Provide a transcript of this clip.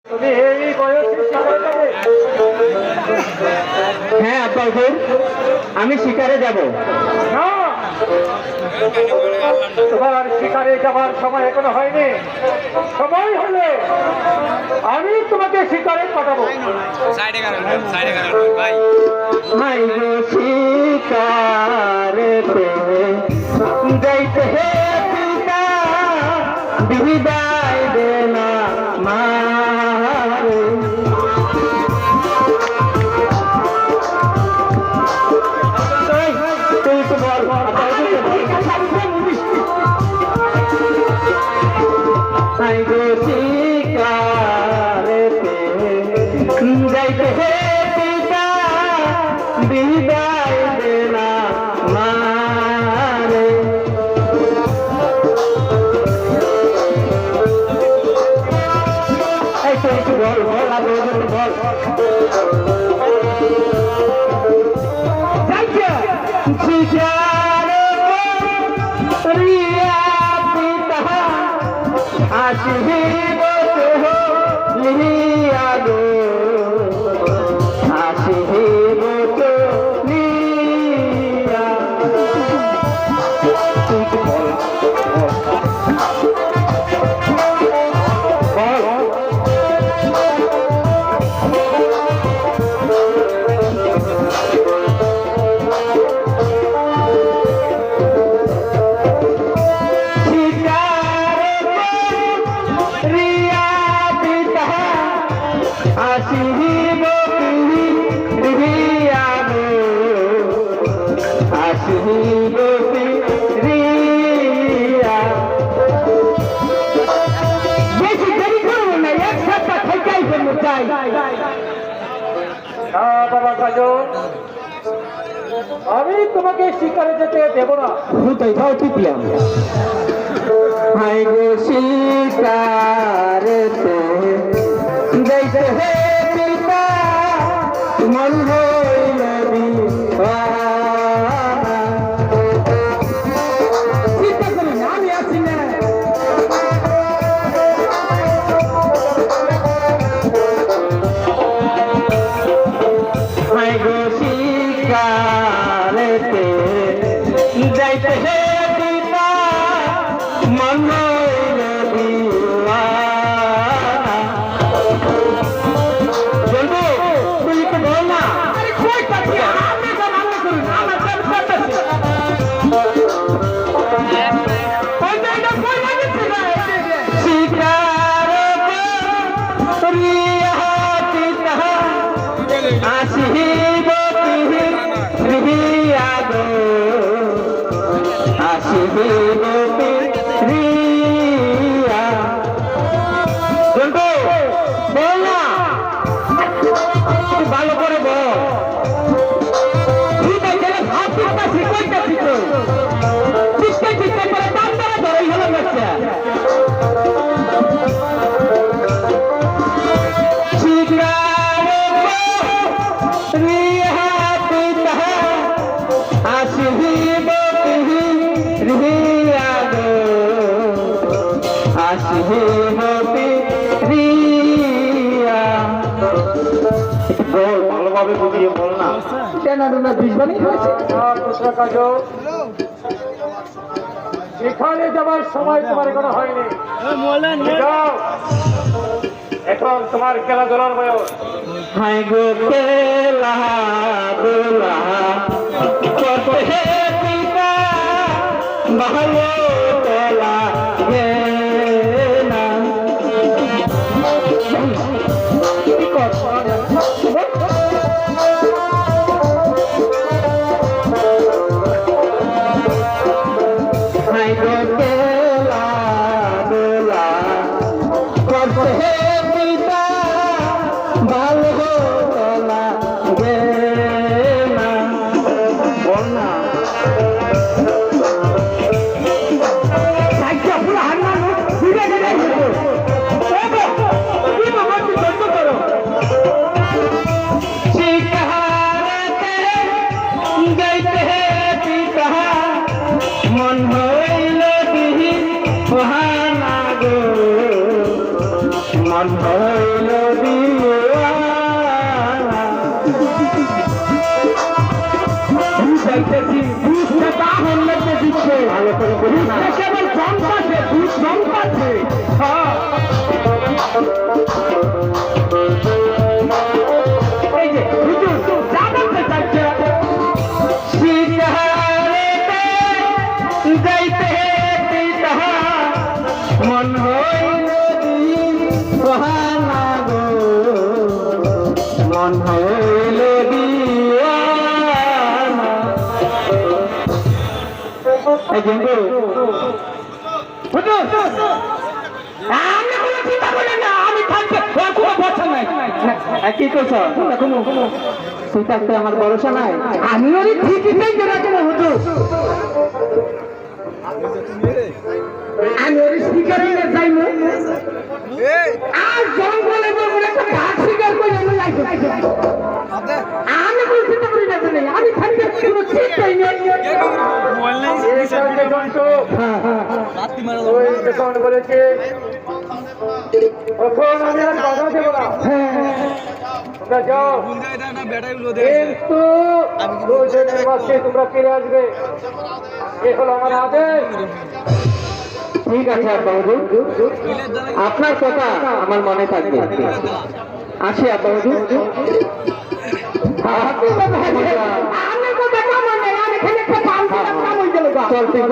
তুমি এই বয়সে শিকারে যাবে? হ্যাঁ আব্বাহুর, আমি শিকারে যাব। না, তোমার শিকারে যাবার সময় এখনো হয়নি। সময় হলে আমি তোমাকে শিকারে পাঠাবো। মাই গো শিকারেতে যাইতে হে পিতা, বিদায় দে না মারে। তুই তো বল মাই গো শিকারেতে যাইতে হে পিতা, বিদায় দে না মারে। এই তো একটু বল বল আগে বল। শিকারে রিয়া পিতা আসিব লিয়া গো, আসিব লিয়া। তুই তো বল আসিব রিয়া গো, আসিব রিয়া। বেশি দেরি করবো না, এক সপ্তাহ থেকেই ফেলবো চাই। না বাবা কাজল, আমি তোমাকে শিকারে যেতে দেব না। হুতাই থাও টিপিয়াম। হাই গো শিকারেতে যাইতে হে পিতা, মন হইল দিওয়ানা। চিন্তা করি না, আমি আছি না। হাই গো শিকারেতে যাইতে হে পিতা, মন হইল দিওয়ানা। বলবো তুই তো বল না। আরে কই পাচ্ছি আমি তো ভালো করি না, আমার তো পাচ্ছি। ওই তো এটা কই লাগিছে না। শিকারে রিয়া পিতা আসিব রিয়া গো, আসিব রিয়া। বলবো বল না, ভালো করে বল। ঠিক আছে, ভাত খাতা শিখাইতেছি তো, শিখতে শিখতে পরে দাম ধরে ধরেই হলো বাচ্চা। শিকারে রিয়া পিতা আসিব রিয়া গো, আসিব রিয়া। বল, ভালোভাবে বুঝিয়ে বল না। কেন না দুশ্মনী হয়েছে? পুত্র কাজল, এখানে যাবার সময় তোমার এখনো হয়নি। যাও, এখন তোমার খেলাধুলার বয়স। হাই গো খেলা দোলা করতে হে পিতা, ভালো তোলা গে না। হাই গো খেলা দোলা করতে হে পিতা, ভালো তোলা গে না। বল না। এই যে হুজুর যা বলতে চাইছে সিতারেতে গাইতে পিতা মন হইল সোহানা গো মন হইল দিওয়ানা এই যে হুজুর আমি কোনো চিন্তা করি না আমি থাকতে কোনো ভরসা নাই কি করছ কোনো তুই থাকতে আমার ভরসা নাই আমি ওই ঠিকই চাইতে রাখি না হুজুর আমি ওই শিকারে যাই না আর জঙ্গলে বলে একটা বাঘ শিকার করে আমি যাইতে আমি কোনো চিন্তা করি না আমি থাকতে কোনো চিন্তাই নেই ওই যখন বলেছে তখন আমি আর বাধা দেব না তোমরা যাও কিন্তু দুজনের মাঝে তোমরা ফিরে আসবে এ হলো আমার আদেশ। ঠিক আছে আব্বা হুজুর আপনার কথা আমার মনে থাকবে আসি আব্বা হুজুর চল ঠিক